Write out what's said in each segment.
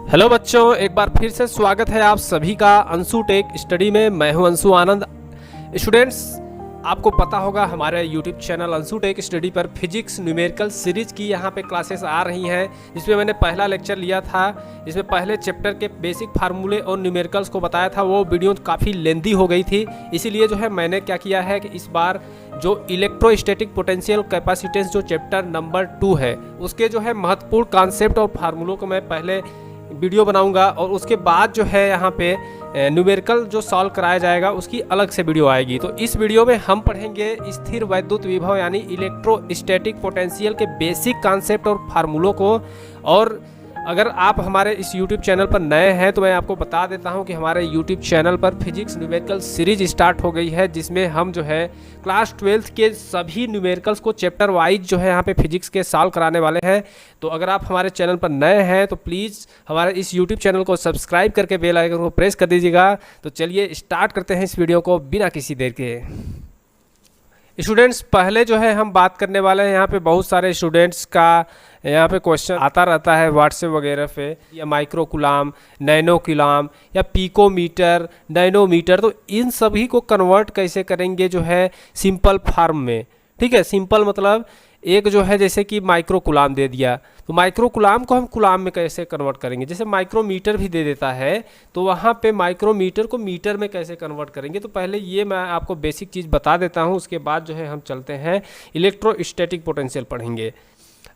Hello बच्चों, एक बार फिर से स्वागत है आप सभी का अंशु टेक स्टडी में। मैं हूं अंशु आनंद। स्टूडेंट्स, आपको पता होगा हमारे YouTube channel Anshu tech study पर फिजिक्स न्यूमेरिकल सीरीज की यहां पे क्लासेस आ रही हैं, जिसमें मैंने पहला लेक्चर लिया था। इसमें पहले चैप्टर के बेसिक फार्मूले और न्यूमेरिकल्स को बताया था। वो वीडियो काफ़ी लेंदी हो गई थी, इसीलिए जो है मैंने क्या किया है कि इस बार जो इलेक्ट्रोस्टैटिक पोटेंशियल कैपेसिटेंस जो चैप्टर नंबर 2 है, उसके जो है महत्वपूर्ण कॉन्सेप्ट और फार्मूलों को मैं पहले वीडियो बनाऊंगा और उसके बाद जो है यहाँ पे न्यूमेरिकल जो सॉल्व कराया जाएगा उसकी अलग से वीडियो आएगी। तो इस वीडियो में हम पढ़ेंगे स्थिर वैद्युत विभव यानी इलेक्ट्रोस्टैटिक पोटेंशियल के बेसिक कॉन्सेप्ट और फार्मूलों को। और अगर आप हमारे इस YouTube चैनल पर नए हैं तो मैं आपको बता देता हूं कि हमारे YouTube चैनल पर फिजिक्स न्यूमेरिकल सीरीज स्टार्ट हो गई है, जिसमें हम जो है क्लास 12th के सभी न्यूमेरिकल्स को चैप्टर वाइज जो है यहाँ पे फिजिक्स के सॉल्व कराने वाले हैं। तो अगर आप हमारे चैनल पर नए हैं तो प्लीज़ हमारे इस YouTube चैनल को सब्सक्राइब करके बेल आइकन को प्रेस कर दीजिएगा। तो चलिए स्टार्ट करते हैं इस वीडियो को बिना किसी देर के। स्टूडेंट्स, पहले जो है हम बात करने वाले हैं, यहाँ पे बहुत सारे स्टूडेंट्स का यहाँ पे क्वेश्चन आता रहता है व्हाट्सएप वगैरह पे, या माइक्रो कुलाम, नैनो कुलाम या पीकोमीटर, नैनोमीटर। तो इन सभी को कन्वर्ट कैसे करेंगे जो है सिंपल फॉर्म में। ठीक है, सिंपल मतलब एक जो है जैसे कि माइक्रो कुलाम दे दिया, तो माइक्रो कुलाम को हम कुलाम में कैसे कन्वर्ट करेंगे। जैसे माइक्रोमीटर भी दे देता है, तो वहाँ पे माइक्रोमीटर को मीटर में कैसे कन्वर्ट करेंगे। तो पहले ये मैं आपको बेसिक चीज़ बता देता हूँ, उसके बाद जो है हम चलते हैं इलेक्ट्रोस्टैटिक पोटेंशियल पढ़ेंगे।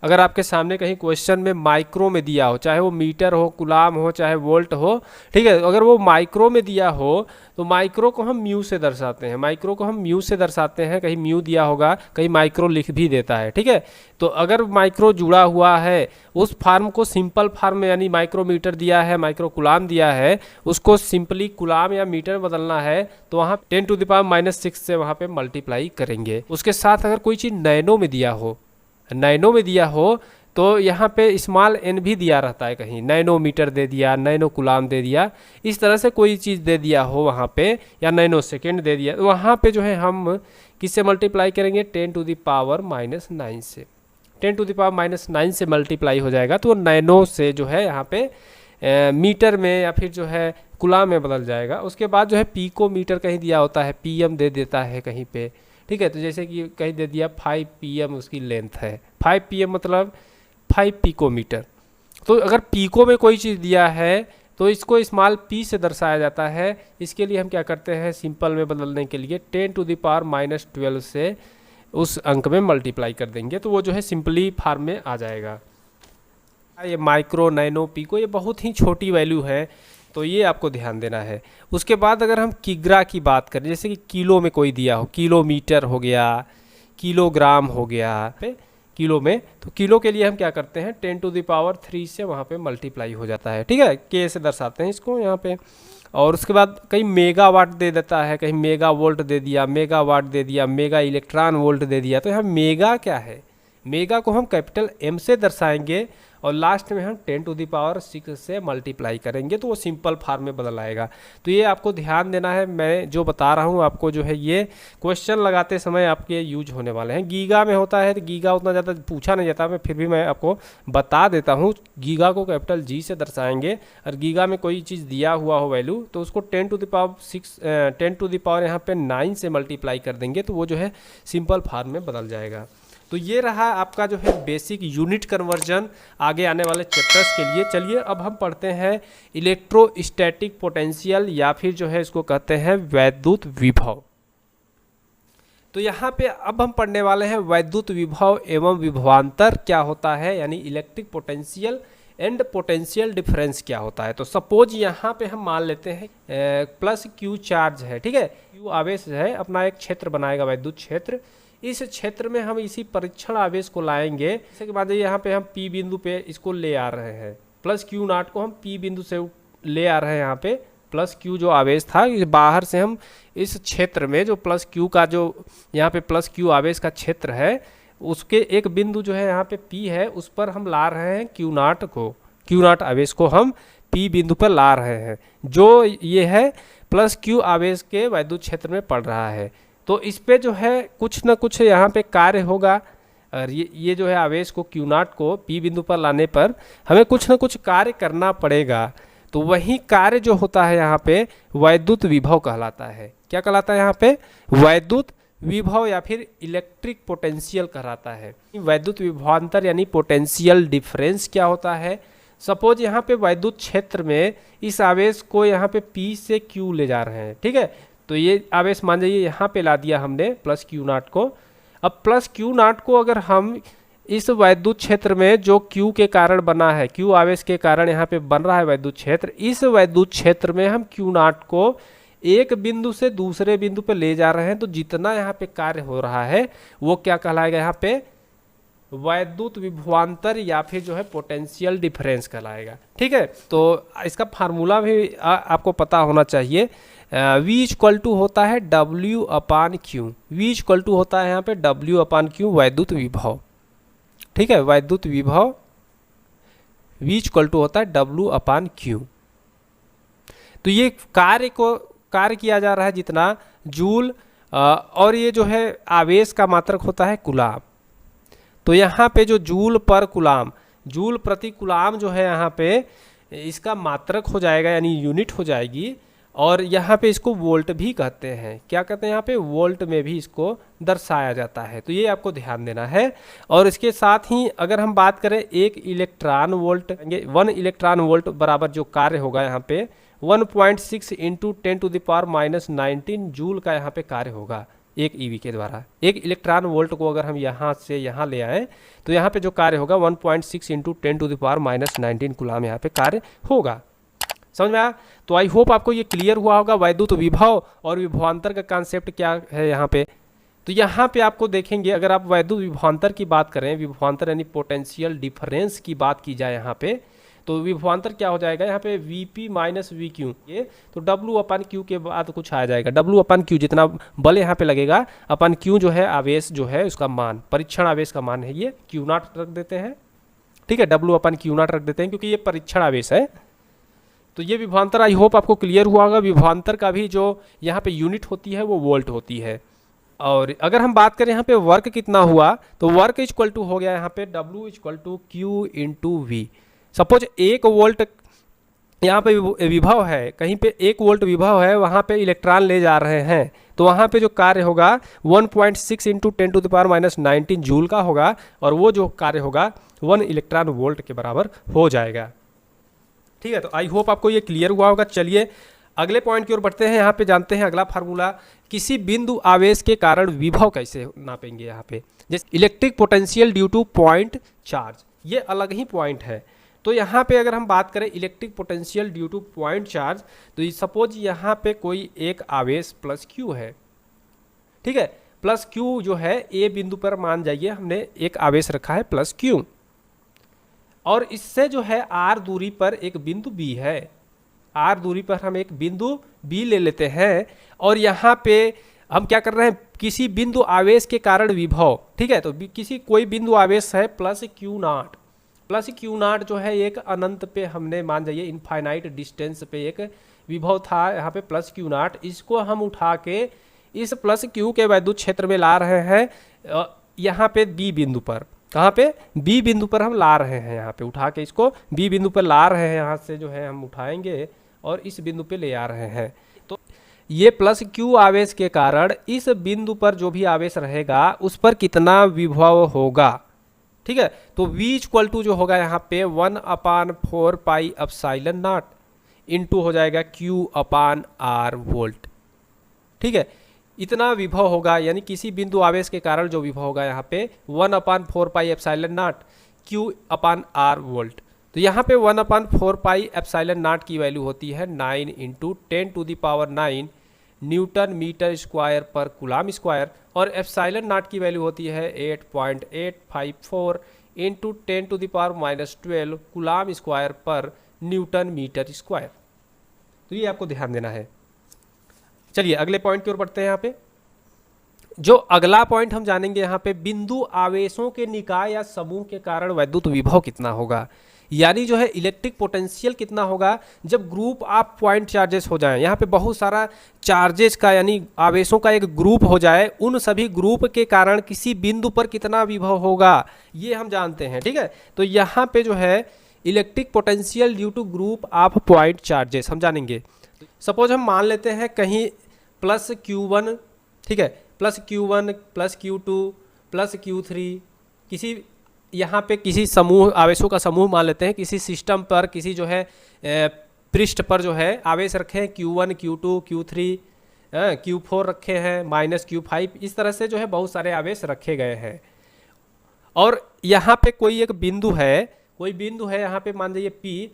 अगर आपके सामने कहीं क्वेश्चन में माइक्रो में दिया हो, चाहे वो मीटर हो, कुलाम हो, चाहे वोल्ट हो, ठीक है, अगर वो माइक्रो में दिया हो तो माइक्रो को हम म्यू से दर्शाते हैं। माइक्रो को हम म्यू से दर्शाते हैं, कहीं म्यू दिया होगा, कहीं माइक्रो लिख भी देता है। ठीक है, तो अगर माइक्रो जुड़ा हुआ है उस फार्म को सिंपल फार्म में, यानी माइक्रोमीटर दिया है, माइक्रो कुलाम दिया है, उसको सिंपली कुलाम या मीटर में बदलना है तो वहाँ 10⁻⁻⁶ से वहाँ पे मल्टीप्लाई करेंगे। उसके साथ अगर कोई चीज़ नैनो में दिया हो, नैनो में दिया हो तो यहाँ पे स्मॉल एन भी दिया रहता है, कहीं नैनोमीटर दे दिया, नैनो कुलाम दे दिया, इस तरह से कोई चीज़ दे दिया हो वहाँ पे, या नैनो सेकेंड दे दिया, तो वहाँ पे जो है हम किससे मल्टीप्लाई करेंगे, 10⁻⁹ से। 10⁻⁹ से मल्टीप्लाई हो जाएगा तो नैनो से जो है यहाँ पे मीटर में या फिर जो है कुलाम में बदल जाएगा। उसके बाद जो है पीकोमीटर कहीं दिया होता है, पीएम दे देता है कहीं पे। ठीक है, तो जैसे कि कहीं दे दिया 5 pm उसकी लेंथ है, 5 pm मतलब 5 पिकोमीटर। तो अगर पीको में कोई चीज़ दिया है तो इसको स्मॉल p से दर्शाया जाता है। इसके लिए हम क्या करते हैं, सिंपल में बदलने के लिए 10⁻⁻12 से उस अंक में मल्टीप्लाई कर देंगे, तो वो जो है सिंपली फार्म में आ जाएगा। ये माइक्रो, नैनो, पीको ये बहुत ही छोटी वैल्यू है, तो ये आपको ध्यान देना है। उसके बाद अगर हम किग्रा की बात करें, जैसे कि किलो में कोई दिया हो, किलोमीटर हो गया, किलोग्राम हो गया पे किलो में, तो किलो के लिए हम क्या करते हैं 10⁻³ से वहाँ पे मल्टीप्लाई हो जाता है। ठीक है, के से दर्शाते हैं इसको यहाँ पे। और उसके बाद कहीं मेगावाट दे देता है, कहीं मेगा वोल्ट दे दिया, मेगावाट दे दिया, मेगा इलेक्ट्रॉन वोल्ट दे दिया। तो यहाँ मेगा क्या है, मेगा को हम कैपिटल M से दर्शाएंगे और लास्ट में हम 10⁻⁶ से मल्टीप्लाई करेंगे, तो वो सिंपल फार्म में बदल आएगा। तो ये आपको ध्यान देना है, मैं जो बता रहा हूँ आपको जो है ये क्वेश्चन लगाते समय आपके यूज होने वाले हैं। गीगा में होता है तो गीगा उतना ज़्यादा पूछा नहीं जाता, मैं फिर भी मैं आपको बता देता हूँ। गीगा को कैपिटल G से दर्शाएंगे, और गीगा में कोई चीज़ दिया हुआ हो वैल्यू तो उसको 10⁻⁶ यहाँ पे 9 से मल्टीप्लाई कर देंगे, तो वो जो है सिंपल फार्म में बदल जाएगा। तो ये रहा आपका जो है बेसिक यूनिट कन्वर्जन आगे आने वाले चैप्टर्स के लिए। चलिए अब हम पढ़ते हैं इलेक्ट्रोस्टैटिक पोटेंशियल, या फिर जो है इसको कहते हैं वैद्युत विभव। तो यहाँ पे अब हम पढ़ने वाले हैं वैद्युत विभव एवं विभवांतर क्या होता है, यानी electric potential and potential difference क्या होता है। तो सपोज यहाँ पे हम मान लेते हैं प्लस Q चार्ज है, ठीक है, Q आवेश है, अपना एक क्षेत्र बनाएगा वैद्युत क्षेत्र। इस क्षेत्र में हम इसी परीक्षण आवेश को लाएंगे। इसके बाद यहाँ पे हम P बिंदु पे इसको ले आ रहे हैं, प्लस Q0 को हम P बिंदु से ले आ रहे हैं। यहाँ पे प्लस Q जो आवेश था, बाहर से हम इस क्षेत्र में जो प्लस Q का जो यहाँ पे प्लस Q आवेश का क्षेत्र है, उसके एक बिंदु जो है यहाँ पे P है, उस पर हम ला रहे हैं Q0 को, Q0 आवेश को हम P बिंदु पर ला रहे हैं, जो ये है प्लस Q आवेश के वैद्युत क्षेत्र में पड़ रहा है। तो इस पे जो है कुछ ना कुछ यहाँ पे कार्य होगा, और ये जो है आवेश को क्यू नॉट को पी बिंदु पर लाने पर हमें कुछ ना कुछ कार्य करना पड़ेगा। तो वही कार्य जो होता है यहाँ पे वैद्युत विभव कहलाता है। क्या कहलाता है यहाँ पे? वैद्युत विभव या फिर इलेक्ट्रिक पोटेंशियल कहलाता है। वैद्युत विभवांतर यानी पोटेंशियल डिफरेंस क्या होता है? सपोज यहाँ पे वैद्युत क्षेत्र में इस आवेश को यहाँ पे P से Q ले जा रहे हैं, ठीक है। तो ये आवेश मान जाइए यहाँ पे ला दिया हमने प्लस क्यू नॉट को। अब प्लस क्यू नॉट को अगर हम इस वैद्युत क्षेत्र में जो Q के कारण बना है, Q आवेश के कारण यहाँ पे बन रहा है वैद्युत क्षेत्र, इस वैद्युत क्षेत्र में हम क्यू नॉट को एक बिंदु से दूसरे बिंदु पे ले जा रहे हैं, तो जितना यहाँ पे कार्य हो रहा है वो क्या कहलाएगा? यहाँ पे वैद्युत विभवांतर या फिर जो है पोटेंशियल डिफरेंस कहलाएगा, ठीक है। तो इसका फार्मूला भी आपको पता होना चाहिए। V इक्वल टू होता है W upon Q। V equal to होता है यहाँ पे W अपान Q वैद्युत विभव, ठीक है। वैद्युत विभव V इक्वल टू होता है W अपान Q। तो ये कार्य किया जा रहा है जितना जूल, और ये जो है आवेश का मात्रक होता है कूलाम। तो यहाँ पे जो जूल पर कूलाम, जूल प्रति कूलाम जो है यहाँ पे इसका मात्रक हो जाएगा यानी यूनिट हो जाएगी। और यहाँ पे इसको वोल्ट भी कहते हैं। क्या कहते हैं? यहाँ पे वोल्ट में भी इसको दर्शाया जाता है। तो ये आपको ध्यान देना है। और इसके साथ ही अगर हम बात करें 1 इलेक्ट्रॉन वोल्ट, 1 इलेक्ट्रॉन वोल्ट बराबर जो कार्य होगा यहाँ पे 1.6 इंटू 10⁻⁻19 जूल का यहाँ पे कार्य होगा एक ईवी के द्वारा। 1 इलेक्ट्रॉन वोल्ट को अगर हम यहाँ से यहाँ ले आए तो यहाँ पे जो कार्य होगा 1.6 इंटू 10⁻⁻19 कूलाम यहाँ पे कार्य होगा। समझ में आया? तो आई होप आपको ये क्लियर हुआ होगा वैद्युत विभव और विभवांतर का कॉन्सेप्ट क्या है यहाँ पे। तो यहाँ पे आपको देखेंगे, अगर आप वैद्युत विभवांतर की बात करें, विभवांतर यानी पोटेंशियल डिफरेंस की बात की जाए यहाँ पे, तो विभवांतर क्या हो जाएगा यहाँ पे Vp माइनस VQ, ये तो W अपन Q के बाद कुछ आ जाएगा। W अपन Q जितना बल यहाँ पे लगेगा अपन Q जो है आवेश जो है उसका मान, परीक्षण आवेश का मान है, ये Q नॉट रख देते हैं, ठीक है। W अपन Q नॉट रख देते हैं क्योंकि ये परीक्षण आवेश है। तो ये विभवांतर आई होप आपको क्लियर हुआ होगा। विभवांतर का भी जो यहाँ पे यूनिट होती है वो वोल्ट होती है। और अगर हम बात करें यहाँ पे वर्क कितना हुआ, तो वर्क इक्वल टू हो गया यहाँ पे W equal to Q into V। Suppose 1 volt यहाँ पे विभव है, कहीं पे 1 वोल्ट विभव है, वहाँ पे इलेक्ट्रॉन ले जा रहे हैं, तो वहाँ पे जो कार्य होगा 1.6 इंटू 10⁻⁻19 जूल का होगा, और वो जो कार्य होगा 1 इलेक्ट्रॉन वोल्ट के बराबर हो जाएगा, ठीक है। तो आई होप आपको ये क्लियर हुआ होगा। चलिए अगले पॉइंट की ओर बढ़ते हैं। यहाँ पे जानते हैं अगला फार्मूला, किसी बिंदु आवेश के कारण विभव कैसे नापेंगे। यहाँ पे जैसे electric potential due two point charge, ये अलग ही पॉइंट है। तो यहाँ पे अगर हम बात करें electric potential due two point charge, तो सपोज यहाँ पे कोई एक आवेश प्लस Q है, ठीक है। प्लस Q जो है ए बिंदु पर मान जाइए हमने एक आवेश रखा है प्लस Q, और इससे जो है R दूरी पर एक बिंदु B है। R दूरी पर हम एक बिंदु B ले लेते हैं, और यहाँ पे हम क्या कर रहे हैं, किसी बिंदु आवेश के कारण विभव, ठीक है। तो किसी कोई बिंदु आवेश है plus Q not, plus Q not जो है एक अनंत पे हमने मान जाइए इनफाइनाइट डिस्टेंस पे एक विभव था यहाँ पे प्लस Q नॉट, इसको हम उठा के इस प्लस Q के वैद्युत क्षेत्र में ला रहे हैं यहाँ पे B बिंदु पर। कहाँ पे? B बिंदु पर हम ला रहे हैं, यहाँ पे उठा के इसको B बिंदु पर ला रहे हैं, यहाँ से जो है हम उठाएंगे और इस बिंदु पे ले आ रहे हैं। तो ये प्लस Q आवेश के कारण इस बिंदु पर जो भी आवेश रहेगा उस पर कितना विभव होगा, ठीक है। तो V इक्वल टू जो होगा यहाँ पे 1/4 पाई एप्सिलॉन नॉट इंटू हो जाएगा Q अपान R वोल्ट, ठीक है। इतना विभव होगा, यानी किसी बिंदु आवेश के कारण जो विभव होगा यहाँ पे 1/4 pi epsilon not Q upon R volt. तो यहाँ पे 1/4 पाई एप्सिलॉन नॉट की वैल्यू होती है 9 इंटू 10⁹ न्यूटन मीटर स्क्वायर पर कूलाम स्क्वायर, और एप्सिलॉन नॉट की वैल्यू होती है 8.854 इंटू 10⁻⁻12 कूलाम स्क्वायर पर न्यूटन मीटर स्क्वायर। तो ये आपको ध्यान देना है। चलिए अगले पॉइंट की ओर बढ़ते हैं। यहाँ पे जो अगला पॉइंट हम जानेंगे यहाँ पे बिंदु आवेशों के निकाय या समूह के कारण वैद्युत विभव कितना होगा। यानी जो है इलेक्ट्रिक पोटेंशियल कितना होगा जब ग्रुप ऑफ पॉइंट चार्जेस हो जाएं, यहाँ पे बहुत सारा चार्जेस का यानी आवेशों का एक ग्रुप हो जाए, उन सभी ग्रुप के कारण किसी बिंदु पर कितना विभव होगा ये हम जानते हैं। ठीक है, तो यहाँ पे जो है electric potential due to group of point charges हम जानेंगे। सपोज हम मान लेते हैं कहीं प्लस Q1, ठीक है, plus Q1 plus Q2 plus Q3, किसी यहाँ पे किसी समूह आवेशों का समूह मान लेते हैं, किसी सिस्टम पर किसी जो है पृष्ठ पर जो है आवेश रखे हैं Q1 Q2 Q3 Q4 रखे हैं माइनस Q5, इस तरह से जो है बहुत सारे आवेश रखे गए हैं। और यहाँ पे कोई एक बिंदु है यहाँ पे मान लीजिए P,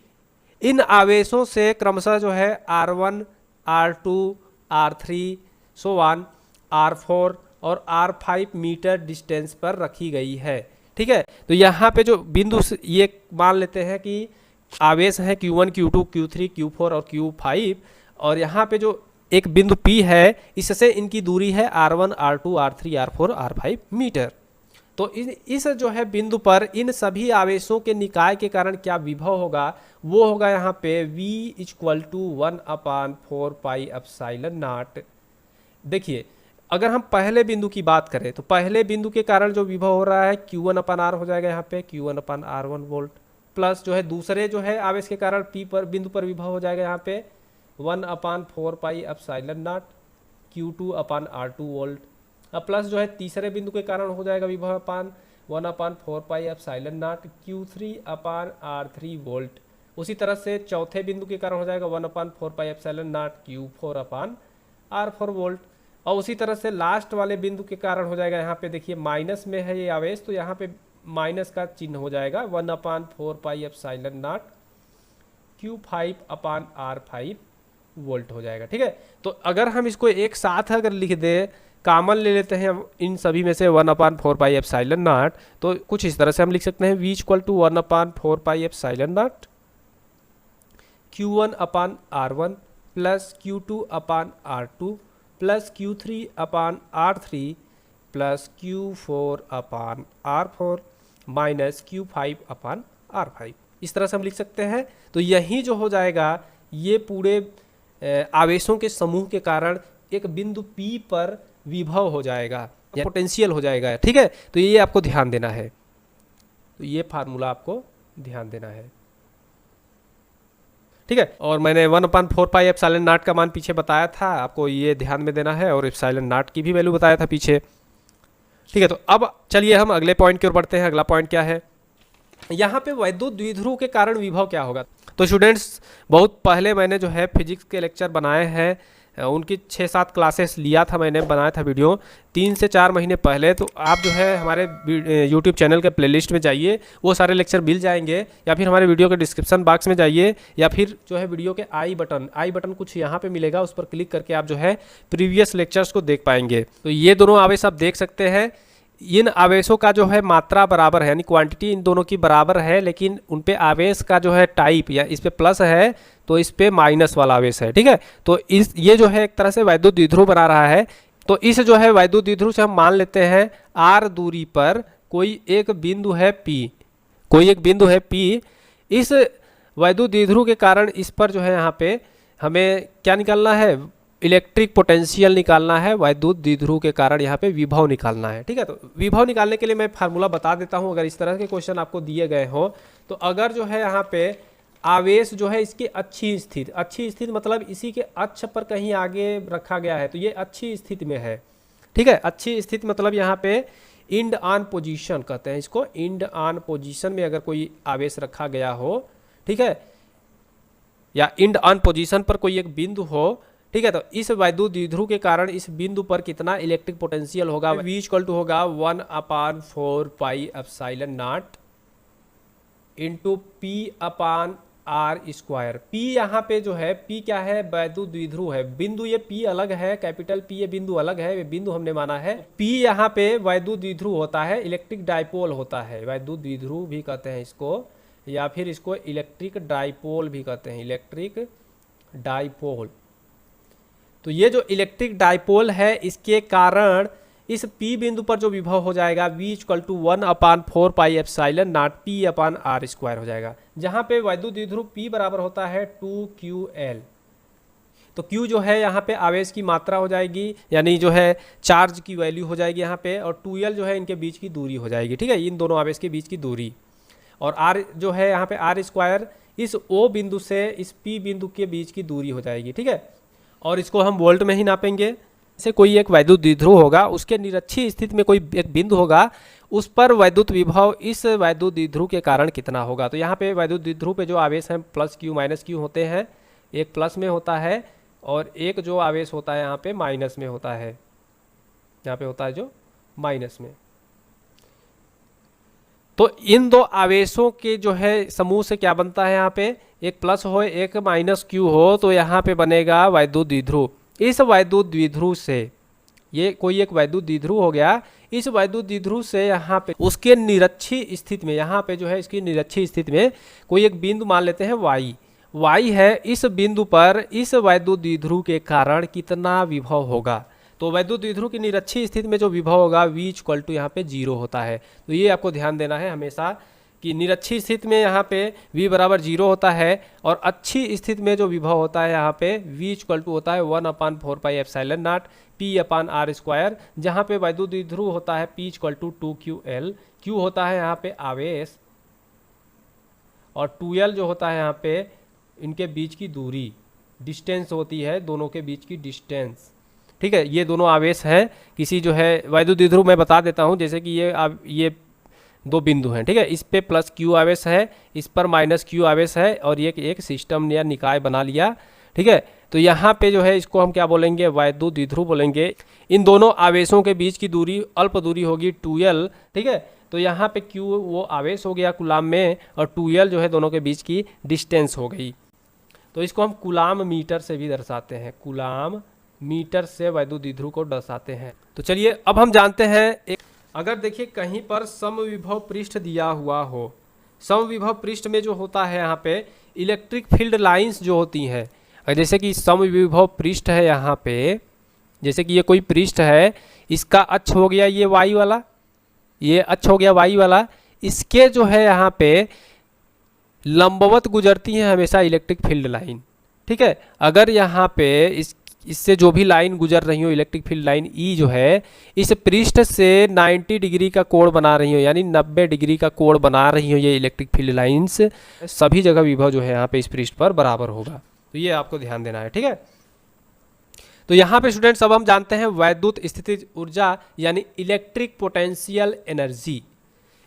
इन आवेशों से क्रमशः जो है R1 R2 R3 so on R4 और R5 मीटर डिस्टेंस पर रखी गई है। ठीक है, तो यहाँ पे जो बिंदु ये मान लेते हैं कि आवेश है Q1 Q2 Q3 Q4 और Q5, और यहाँ पे जो एक बिंदु P है इससे इनकी दूरी है R1 R2 R3 R4 R5 metre. तो इस जो है बिंदु पर इन सभी आवेशों के निकाय के कारण क्या विभव होगा, वो होगा यहाँ पे V = 1/4 पाई एप्सिलॉन नॉट। देखिए अगर हम पहले बिंदु की बात करें तो पहले बिंदु के कारण जो विभव हो रहा है Q1/R हो जाएगा यहाँ पे Q1/R1 वोल्ट, प्लस जो है दूसरे जो है आवेश के कारण P पर बिंदु पर विभव हो जाएगा यहाँ पे 1/4 pi epsilon not Q2/R2 volt, अब प्लस जो है तीसरे बिंदु के कारण हो जाएगा विभव अपान 1/4 pi epsilon not Q3/R3 volt. उसी तरह से चौथे बिंदु के कारण हो जाएगा 1/4 pi epsilon not Q4/R4 volt. और उसी तरह से लास्ट वाले बिंदु के कारण हो जाएगा, यहाँ पे देखिए माइनस में है ये आवेश तो यहाँ पे माइनस का चिन्ह हो जाएगा 1/4 pi epsilon not Q5/R5 volt हो जाएगा। ठीक है, तो अगर हम इसको एक साथ अगर लिख दें, कॉमन ले लेते हैं हम इन सभी में से 1/4 पाई एप्सिलॉन नॉट, तो कुछ इस तरह से हम लिख सकते हैं V = 1/4 pi epsilon not Q1/R1 plus Q2/R2 plus Q3/R3 plus Q4/R4 minus Q5/R5, इस तरह से हम लिख सकते हैं। तो यही जो हो जाएगा ये पूरे आवेशों के समूह के कारण एक बिंदु P पर विभव हो जाएगा या पोटेंशियल हो जाएगा। ठीक है, तो ये आपको ध्यान देना है, तो ये फार्मूला आपको ध्यान देना है। ठीक है, और मैंने 1/4 पाई एप्सिलॉन नॉट का मान पीछे बताया था, आपको ये ध्यान में देना है, और एप्सिलॉन नॉट की भी वैल्यू बताया था पीछे। ठीक है, तो अब चलिए हम अगले पॉइंट की ओर बढ़ते हैं। अगला पॉइंट क्या है, यहाँ पे वैद्युत द्विध्रुव के कारण विभव क्या होगा। तो स्टूडेंट्स बहुत पहले मैंने जो है फिजिक्स के लेक्चर बनाए हैं, उनकी 6-7 क्लासेस लिया था, मैंने बनाया था वीडियो 3 से 4 महीने पहले। तो आप जो है हमारे YouTube चैनल के प्लेलिस्ट में जाइए, वो सारे लेक्चर मिल जाएंगे, या फिर हमारे वीडियो के डिस्क्रिप्शन बॉक्स में जाइए, या फिर जो है वीडियो के आई बटन कुछ यहाँ पे मिलेगा, उस पर क्लिक करके आप जो है प्रीवियस लेक्चर्स को देख पाएंगे। तो ये दोनों आवेश आप देख सकते हैं, इन आवेशों का जो है मात्रा बराबर है, यानी क्वांटिटी इन दोनों की बराबर है, लेकिन उन पे आवेश का जो है टाइप, या इस पे प्लस है तो इस पे माइनस वाला आवेश है। ठीक है, तो ये जो है एक तरह से वैद्युत द्विध्रुव बना रहा है। तो इस जो है वैद्युत द्विध्रुव से हम मान लेते हैं R दूरी पर कोई एक बिंदु है P, इस वैद्युत द्विध्रुव के कारण इस पर जो है यहाँ पे हमें क्या निकालना है, इलेक्ट्रिक पोटेंशियल निकालना है, वैद्युत द्विध्रुव के कारण यहाँ पे विभव निकालना है। ठीक है, तो विभव निकालने के लिए मैं फार्मूला बता देता हूँ। अगर इस तरह के क्वेश्चन आपको दिए गए हो, तो अगर जो है यहाँ पे आवेश जो है इसकी अच्छी स्थिति मतलब इसी के अक्ष पर कहीं आगे रखा गया है, तो ये अच्छी स्थिति में है। ठीक है, अच्छी स्थिति मतलब यहाँ पे इंड ऑन पोजीशन कहते हैं इसको, इंड ऑन पोजीशन में अगर कोई आवेश रखा गया हो, ठीक है, या इंड ऑन पोजीशन पर कोई एक बिंदु हो। ठीक है, तो इस वैद्युत द्विध्रुव के कारण इस बिंदु पर कितना इलेक्ट्रिक पोटेंशियल होगा, V = होगा 1/4 pi epsilon not into P/R²। P यहाँ पे जो है P क्या है, वैद्युत द्विध्रुव है, बिंदु ये P अलग है, कैपिटल P ये बिंदु अलग है, ये बिंदु हमने माना है। P यहाँ पे वैद्युत द्विध्रुव होता है, इलेक्ट्रिक डाइपोल होता है, वैद्युत द्विध्रुव भी कहते हैं इसको, या फिर इसको इलेक्ट्रिक डाइपोल भी कहते हैं, इलेक्ट्रिक डाइपोल। तो ये जो इलेक्ट्रिक डाइपोल है इसके कारण इस P बिंदु पर जो विभव हो जाएगा V equal to 1/4 pi epsilon naught P/r² हो जाएगा, जहाँ पे वैद्युत द्विध्रुव P बराबर होता है 2qL। तो Q जो है यहाँ पे आवेश की मात्रा हो जाएगी, यानी जो है चार्ज की वैल्यू हो जाएगी यहाँ पे, और 2L जो है इनके बीच की दूरी हो जाएगी, ठीक है, इन दोनों आवेश के बीच की दूरी। और R जो है यहाँ पे r² इस O बिंदु से इस P बिंदु के बीच की दूरी हो जाएगी, ठीक है। और इसको हम वोल्ट में ही नापेंगे। जैसे कोई एक वैद्युत द्विध्रुव होगा, उसके निरक्षीय स्थिति में कोई एक बिंदु होगा, उस पर वैद्युत विभव इस वैद्युत द्विध्रुव के कारण कितना होगा। तो यहाँ पे वैद्युत द्विध्रुव पे जो आवेश हैं +q -q होते हैं, एक प्लस में होता है और एक जो आवेश होता है यहाँ पे माइनस में होता है, यहाँ पे होता है जो माइनस में। तो इन दो आवेशों के जो है समूह से क्या बनता है, यहाँ पे एक प्लस हो एक -q हो, तो यहाँ पे बनेगा वैद्युत द्विध्रुव। इस वैद्युत द्विध्रुव से, ये कोई एक वैद्युत द्विध्रुव हो गया, इस वैद्युत द्विध्रुव से यहाँ पे उसके निरक्षीय स्थिति में, यहाँ पे जो है इसकी निरक्षीय स्थिति में कोई एक बिंदु मान लेते हैं y है। इस बिंदु पर इस वैद्युत द्विध्रुव के कारण कितना विभव होगा। तो वैद्युत द्विध्रुव की निरक्षीय स्थिति में जो विभव होगा V इक्वल टू यहाँ पे 0 होता है। तो ये आपको ध्यान देना है हमेशा कि निरक्षीय स्थिति में यहाँ पे V बराबर 0 होता है, और अच्छी स्थिति में जो विभव होता है यहाँ पे V इक्वल टू होता है 1/4 पाई एप्सिलॉन नॉट P/r², जहाँ पे वैद्युत द्विध्रुव होता है P equal to 2qL। Q होता है यहाँ पे आवेश, और 2L जो होता है यहाँ पे इनके बीच की दूरी, डिस्टेंस होती है, दोनों के बीच की डिस्टेंस, ठीक है। ये दोनों आवेश हैं किसी जो है वैद्युत द्विध्रुव, मैं बता देता हूँ, जैसे कि ये दो बिंदु हैं, ठीक है, इस पे +q आवेश है, इस पर -q आवेश है, और ये एक सिस्टम या निकाय बना लिया, ठीक है। तो यहाँ पे जो है इसको हम क्या बोलेंगे, वैद्युत द्विध्रुव बोलेंगे। इन दोनों आवेशों के बीच की दूरी अल्प दूरी होगी 2L, ठीक है। तो यहाँ पे q वो आवेश हो गया कूलाम में, और 2L जो है दोनों के बीच की डिस्टेंस हो गई। तो इसको हम कूलाम मीटर से भी दर्शाते हैं, कूलाम मीटर से वैद्युत द्विध्रुव को दर्शाते हैं। तो चलिए अब हम जानते हैं, अगर देखिए कहीं पर समविभव पृष्ठ दिया हुआ हो, समविभव पृष्ठ में जो होता है यहाँ पे इलेक्ट्रिक फील्ड लाइंस जो होती हैं, जैसे कि समविभव पृष्ठ है यहाँ पे, जैसे कि ये कोई पृष्ठ है, इसका अक्ष हो गया ये y वाला, ये अक्ष हो गया y वाला, इसके जो है यहाँ पे लंबवत गुजरती है हमेशा इलेक्ट्रिक फील्ड लाइन, ठीक है। अगर यहाँ पे इससे जो भी लाइन गुजर रही हो, इलेक्ट्रिक फील्ड लाइन E जो है, इस पृष्ठ से 90 डिग्री का कोण बना रही हो, यानी 90 डिग्री का कोण बना रही हो ये इलेक्ट्रिक फील्ड लाइंस, सभी जगह विभव जो है यहाँ पे इस पृष्ठ पर बराबर होगा। तो ये आपको ध्यान देना है, ठीक है। तो यहाँ पे स्टूडेंट्स अब हम जानते हैं वैद्युत स्थितिज ऊर्जा यानी electric potential energy.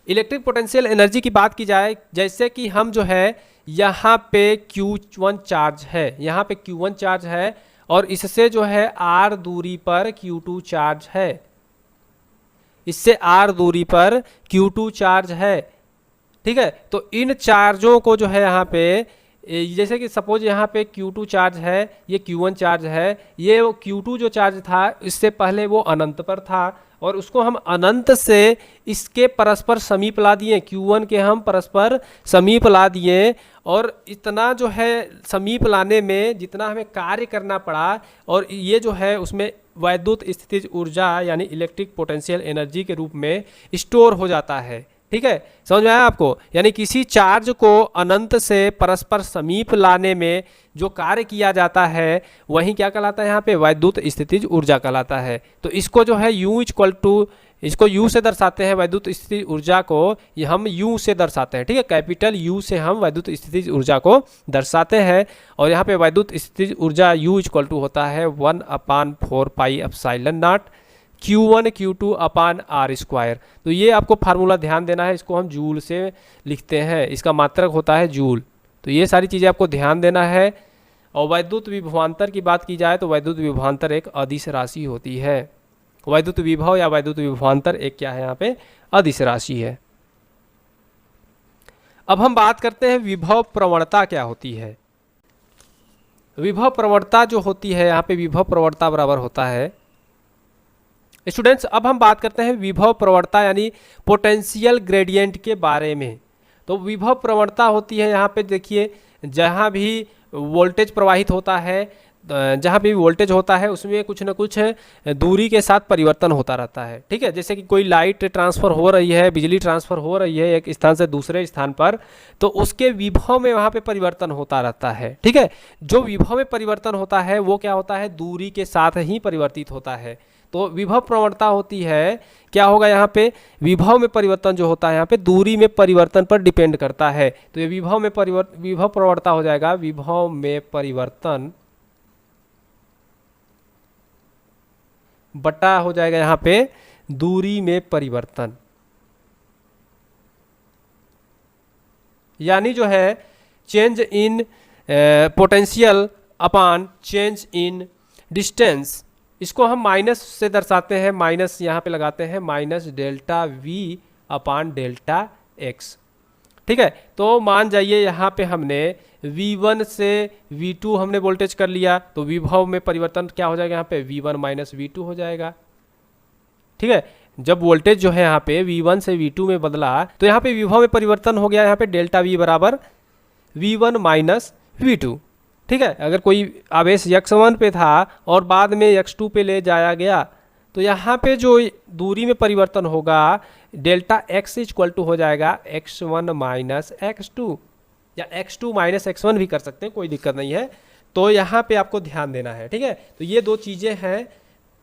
Electric potential energy की बात की जाए, जैसे कि हम जो है यहाँ पे Q1 चार्ज है, यहाँ पे Q1 चार्ज है, और इससे जो है R दूरी पर Q2 चार्ज है, इससे R दूरी पर Q2 चार्ज है, ठीक है। तो इन चार्जों को जो है यहाँ पे, जैसे कि सपोज यहाँ पे Q2 चार्ज है, ये Q1 चार्ज है, ये Q2 जो चार्ज था इससे पहले वो अनंत पर था, और उसको हम अनंत से इसके परस्पर समीप ला दिए, Q1 के हम परस्पर समीप ला दिए, और इतना जो है समीप लाने में जितना हमें कार्य करना पड़ा, और ये जो है उसमें वैद्युत स्थितिज ऊर्जा यानी इलेक्ट्रिक पोटेंशियल एनर्जी के रूप में स्टोर हो जाता है, ठीक है। समझ में आया आपको, यानी किसी चार्ज को अनंत से परस्पर समीप लाने में जो कार्य किया जाता है वही क्या कहलाता है, यहाँ पे वैद्युत स्थितिज ऊर्जा कहलाता है। तो इसको जो है U इक्वल टू, इसको U से दर्शाते हैं वैद्युत स्थितिज ऊर्जा को, ये हम U से दर्शाते हैं, ठीक है, कैपिटल U से हम वैद्युत स्थितिज ऊर्जा को दर्शाते हैं। और यहाँ पे वैद्युत स्थितिज ऊर्जा U इक्वल टू होता है 1/4 pi epsilon not Q1 Q2 upon r²। तो ये आपको फार्मूला ध्यान देना है, इसको हम जूल से लिखते हैं, इसका मात्रक होता है जूल। तो ये सारी चीज़ें आपको ध्यान देना है। और वैद्युत विभवांतर की बात की जाए तो वैद्युत विभवांतर एक अदिश राशि होती है। वैद्युत विभव या वैद्युत विभवांतर एक क्या है, यहाँ पे अदिश राशि है। अब हम बात करते हैं विभव प्रवणता क्या होती है। विभव प्रवणता जो होती है, यहाँ पे विभव प्रवणता बराबर होता है, स्टूडेंट्स अब हम बात करते हैं विभव प्रवणता यानी पोटेंशियल ग्रेडियंट के बारे में। तो विभव प्रवणता होती है, यहाँ पे देखिए जहाँ भी वोल्टेज प्रवाहित होता है जहाँ पे भी वोल्टेज होता है उसमें कुछ ना कुछ दूरी के साथ परिवर्तन होता रहता है। ठीक है, जैसे कि कोई लाइट ट्रांसफ़र हो रही है, बिजली ट्रांसफ़र हो रही है एक स्थान से दूसरे स्थान पर, तो उसके विभव में वहाँ पे परिवर्तन होता रहता है। ठीक है, जो विभव में परिवर्तन होता है वो क्या होता है, दूरी के साथ ही परिवर्तित होता है। तो विभव प्रवणता होती है, क्या होगा यहाँ पे, विभव में परिवर्तन जो होता है यहाँ पे दूरी में परिवर्तन पर डिपेंड करता है। तो ये विभव प्रवणता हो जाएगा, विभव में परिवर्तन बटा हो जाएगा यहाँ पे दूरी में परिवर्तन, यानी जो है change in potential upon change in distance. इसको हम माइनस से दर्शाते हैं, माइनस यहाँ पे लगाते हैं, minus delta V upon delta x. ठीक है, तो मान जाइए यहाँ पे हमने V1 से V2 हमने वोल्टेज कर लिया, तो विभव में परिवर्तन क्या हो जाएगा यहाँ पे, V1 माइनस V2 हो जाएगा। ठीक है, जब वोल्टेज जो है यहाँ पे V1 से V2 में बदला तो यहाँ पे विभव में परिवर्तन हो गया, यहाँ पे डेल्टा V बराबर V1 माइनस V2। ठीक है, अगर कोई आवेश x1 पे था और बाद में x2 पे ले जाया गया तो यहाँ पे जो दूरी में परिवर्तन होगा डेल्टा x इक्वल टू हो जाएगा x1 माइनस x2, या x2 माइनस x1 भी कर सकते हैं, कोई दिक्कत नहीं है। तो यहाँ पे आपको ध्यान देना है। ठीक है, तो ये दो चीज़ें हैं।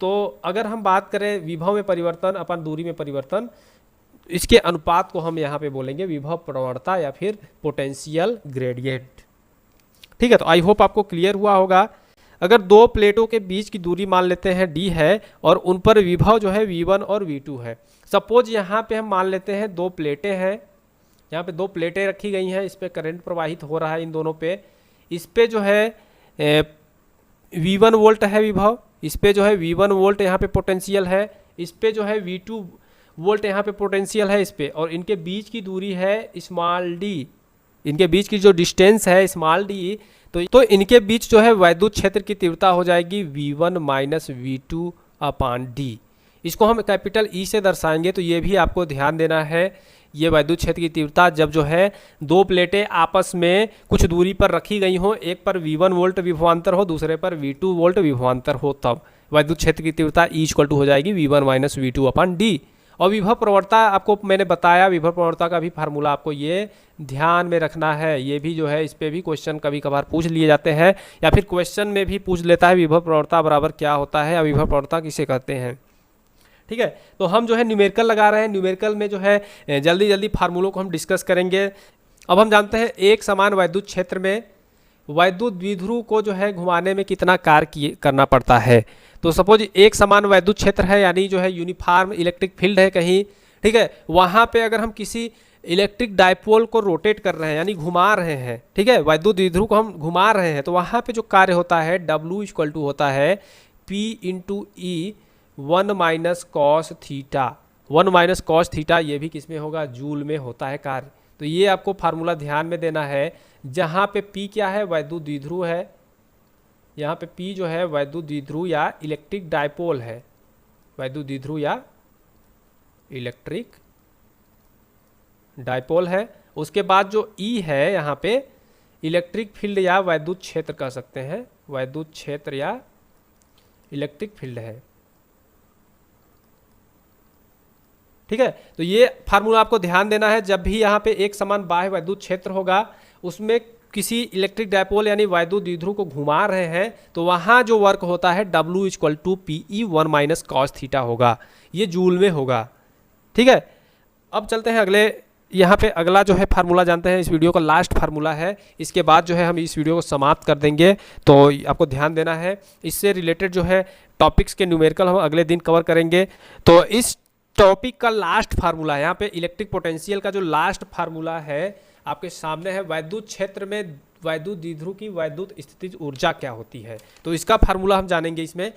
तो अगर हम बात करें विभव में परिवर्तन अपन दूरी में परिवर्तन, इसके अनुपात को हम यहाँ पे बोलेंगे विभव प्रवणता या फिर पोटेंशियल ग्रेडियंट। ठीक है, तो आई होप आपको क्लियर हुआ होगा। अगर दो प्लेटों के बीच की दूरी मान लेते हैं d है और उन पर विभव जो है V1 और V2 है। सपोज यहाँ पे हम मान लेते हैं दो प्लेटें हैं, यहाँ पे दो प्लेटें रखी गई हैं, इस पे करंट प्रवाहित हो रहा है इन दोनों पे। इस पे जो है V1 वोल्ट है विभव, इस पे जो है V1 वोल्ट यहाँ पे पोटेंशियल है, इस पे जो है V2 वोल्ट यहाँ पे पोटेंशियल है इस पे, और इनके बीच की दूरी है स्मॉल d, इनके बीच की जो डिस्टेंस है स्मॉल d। तो इनके बीच जो है वैद्युत क्षेत्र की तीव्रता हो जाएगी V1 माइनस V2 अपान डी। इसको हम कैपिटल E से दर्शाएंगे, तो ये भी आपको ध्यान देना है। ये वैद्युत क्षेत्र की तीव्रता जब जो है दो प्लेटें आपस में कुछ दूरी पर रखी गई हो, एक पर V1 वोल्ट विभवांतर हो, दूसरे पर V2 वोल्ट विभवांतर हो, तब वैद्युत क्षेत्र की तीव्रता E इक्वल टू हो जाएगी V1 माइनस V2 अपान डी। और विभव प्रवणता आपको मैंने बताया, विभव प्रवणता का भी फार्मूला आपको ये ध्यान में रखना है। ये भी जो है इस पे भी क्वेश्चन कभी कभार पूछ लिए जाते हैं, या फिर क्वेश्चन में भी पूछ लेता है विभव प्रवणता बराबर क्या होता है या विभव प्रवणता किसे कहते हैं। ठीक है, तो हम जो है न्यूमेरिकल लगा रहे हैं, न्यूमेरिकल में जो है जल्दी जल्दी फार्मूलों को हम डिस्कस करेंगे। अब हम जानते हैं एक समान वैद्युत क्षेत्र में वैद्युत द्विध्रुव को जो है घुमाने में कितना कार्य करना पड़ता है। तो सपोज एक समान वैद्युत क्षेत्र है, यानी जो है यूनिफॉर्म इलेक्ट्रिक फील्ड है कहीं। ठीक है, वहाँ पे अगर हम किसी इलेक्ट्रिक डायपोल को रोटेट कर रहे हैं यानी घुमा रहे हैं, ठीक है, वैद्युत द्विध्रुव को हम घुमा रहे हैं, तो वहाँ पे जो कार्य होता है W इक्वल टू होता है P इंटू ई 1 minus cos theta. 1 minus cos theta ये भी किस में होगा, जूल में होता है कार्य। तो ये आपको फार्मूला ध्यान में देना है। जहाँ पे P क्या है, वैद्युत द्विध्रुव है, यहाँ पे P जो है वैद्युत द्विध्रुव या इलेक्ट्रिक डायपोल है, वैद्युत द्विध्रुव या इलेक्ट्रिक डायपोल है। उसके बाद जो E है यहाँ पे इलेक्ट्रिक फील्ड या वैद्युत क्षेत्र कह सकते हैं, वैद्युत क्षेत्र या इलेक्ट्रिक फील्ड है। ठीक है, तो ये फार्मूला आपको ध्यान देना है। जब भी यहाँ पे एक समान बाह्य वैद्युत क्षेत्र होगा, उसमें किसी इलेक्ट्रिक डायपोल यानी वैद्युत द्विध्रुव को घुमा रहे हैं, तो वहाँ जो वर्क होता है W equal to PE 1 minus cos theta होगा, ये जूल में होगा। ठीक है, अब चलते हैं अगले, यहाँ पे अगला जो है फार्मूला जानते हैं। इस वीडियो का लास्ट फार्मूला है, इसके बाद जो है हम इस वीडियो को समाप्त कर देंगे। तो आपको ध्यान देना है, इससे रिलेटेड जो है टॉपिक्स के न्यूमेरिकल हम अगले दिन कवर करेंगे। तो इस टॉपिक का लास्ट फार्मूला है यहाँ पे, इलेक्ट्रिक पोटेंशियल का जो लास्ट फार्मूला है आपके सामने है। वैद्युत क्षेत्र में वैद्युत द्विध्रुव की वैद्युत स्थितिज ऊर्जा क्या होती है, तो इसका फार्मूला हम जानेंगे इसमें।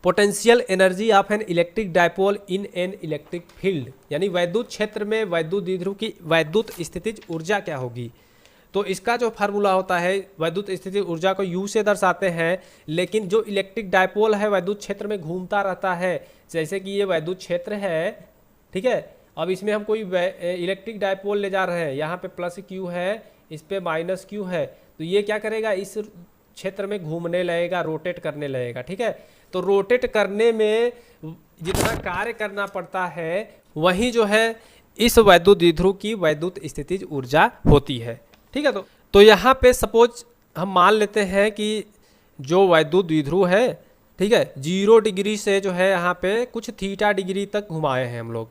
Potential energy of an electric dipole in an electric field, यानी वैद्युत क्षेत्र में वैद्युत द्विध्रुव की वैद्युत स्थितिज ऊर्जा क्या होगी। तो इसका जो फार्मूला होता है, वैद्युत स्थितिज ऊर्जा को U से दर्शाते हैं, लेकिन जो इलेक्ट्रिक डायपोल है वैद्युत क्षेत्र में घूमता रहता है, जैसे कि ये वैद्युत क्षेत्र है, ठीक है। अब इसमें हम कोई इलेक्ट्रिक डायपोल ले जा रहे हैं, यहाँ पे प्लस Q है, इस पे माइनस Q है, तो ये क्या करेगा, इस क्षेत्र में घूमने लगेगा, रोटेट करने लगेगा। ठीक है, तो रोटेट करने में जितना कार्य करना पड़ता है वही जो है इस वैद्युत द्विध्रुव की वैद्युत स्थितिज ऊर्जा होती है। ठीक है, तो यहाँ पे सपोज हम मान लेते हैं कि जो वैद्युत द्विध्रुव है, ठीक है, 0 डिग्री से जो है यहाँ पे कुछ थीटा डिग्री तक घुमाए हैं हम लोग।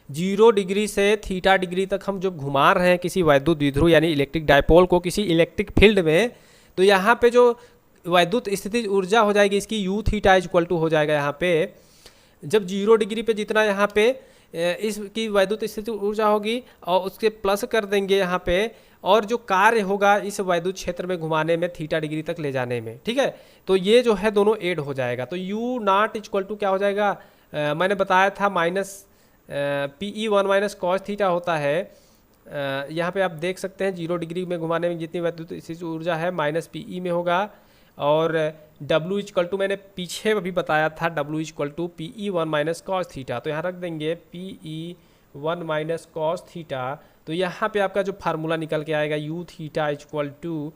0 डिग्री से थीटा डिग्री तक हम जब घुमा रहे हैं किसी वैद्युत द्विध्रुव यानी इलेक्ट्रिक डायपोल को किसी इलेक्ट्रिक फील्ड में, तो यहाँ पे जो वैद्युत स्थितिज ऊर्जा हो जाएगी इसकी यू थीटा इक्वल टू हो जाएगा यहाँ पे, जब 0 डिग्री पे जितना यहाँ पे इसकी वैद्युत स्थितिज ऊर्जा होगी और उसके प्लस कर देंगे यहाँ पे, और जो कार्य होगा इस वैद्युत क्षेत्र में घुमाने में थीटा डिग्री तक ले जाने में। ठीक है, तो ये जो है दोनों ऐड हो जाएगा, तो यू नॉट इक्वल टू क्या हो जाएगा, मैंने बताया था minus PE1 minus cos theta होता है। यहाँ पे आप देख सकते हैं 0 डिग्री में घुमाने में जितनी वैद्युत स्थितिज ऊर्जा है माइनस PE में होगा, और W इक्वल टू मैंने पीछे अभी बताया था W equal to PE1 minus cos theta, तो यहाँ रख देंगे PE1 माइनस कॉस थीटा। तो यहाँ पे आपका जो फार्मूला निकल के आएगा U theta equal to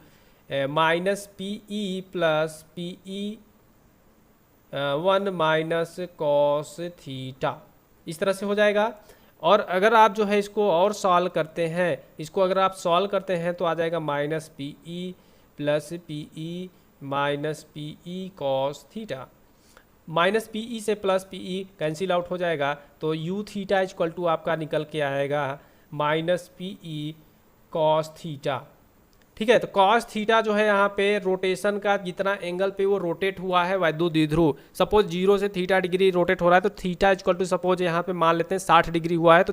minus PE plus PE1 minus cos theta, इस तरह से हो जाएगा। और अगर आप जो है इसको और सॉल्व करते हैं, इसको अगर आप सॉल्व करते हैं तो आ जाएगा minus PE plus PE minus PE cos theta, minus PE से प्लस PE कैंसिल आउट हो जाएगा, तो यू थीटा इक्वल टू आपका निकल के आएगा माइनस PE कॉस थीटा। ठीक है, तो कॉस थीटा जो है यहाँ पे रोटेशन का जितना एंगल पे वो रोटेट हुआ है वैद्युत द्विध्रुव, सपोज 0 से थीटा डिग्री रोटेट हो रहा है, तो थीटा इक्वल टू सपोज यहाँ पे मान लेते हैं 60 डिग्री हुआ है, तो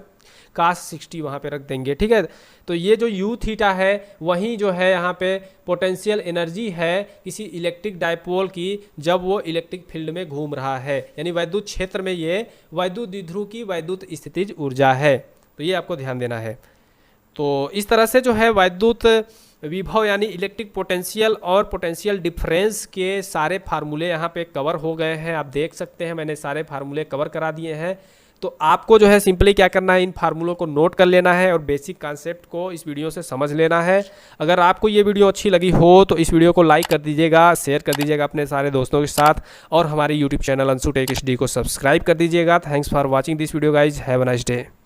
कास 60 वहाँ पे रख देंगे। ठीक है, तो ये जो यू थीटा है वही जो है यहाँ पे पोटेंशियल एनर्जी है किसी इलेक्ट्रिक डायपोल की जब वो इलेक्ट्रिक फील्ड में घूम रहा है, यानी वैद्युत क्षेत्र में ये वैद्युत द्विध्रुव की वैद्युत स्थितिज ऊर्जा है। तो ये आपको ध्यान देना है। तो इस तरह से जो है वैद्युत विभव यानी इलेक्ट्रिक पोटेंशियल और पोटेंशियल डिफरेंस के सारे फार्मूले यहाँ पे कवर हो गए हैं। आप देख सकते हैं मैंने सारे फार्मूले कवर करा दिए हैं। तो आपको जो है सिंपली क्या करना है, इन फार्मूलों को नोट कर लेना है और बेसिक कॉन्सेप्ट को इस वीडियो से समझ लेना है। अगर आपको ये वीडियो अच्छी लगी हो तो इस वीडियो को लाइक कर दीजिएगा, शेयर कर दीजिएगा अपने सारे दोस्तों के साथ, और हमारे YouTube channel Anshu tech HD को सब्सक्राइब कर दीजिएगा। Thanks for watching this video guys, have a nice day.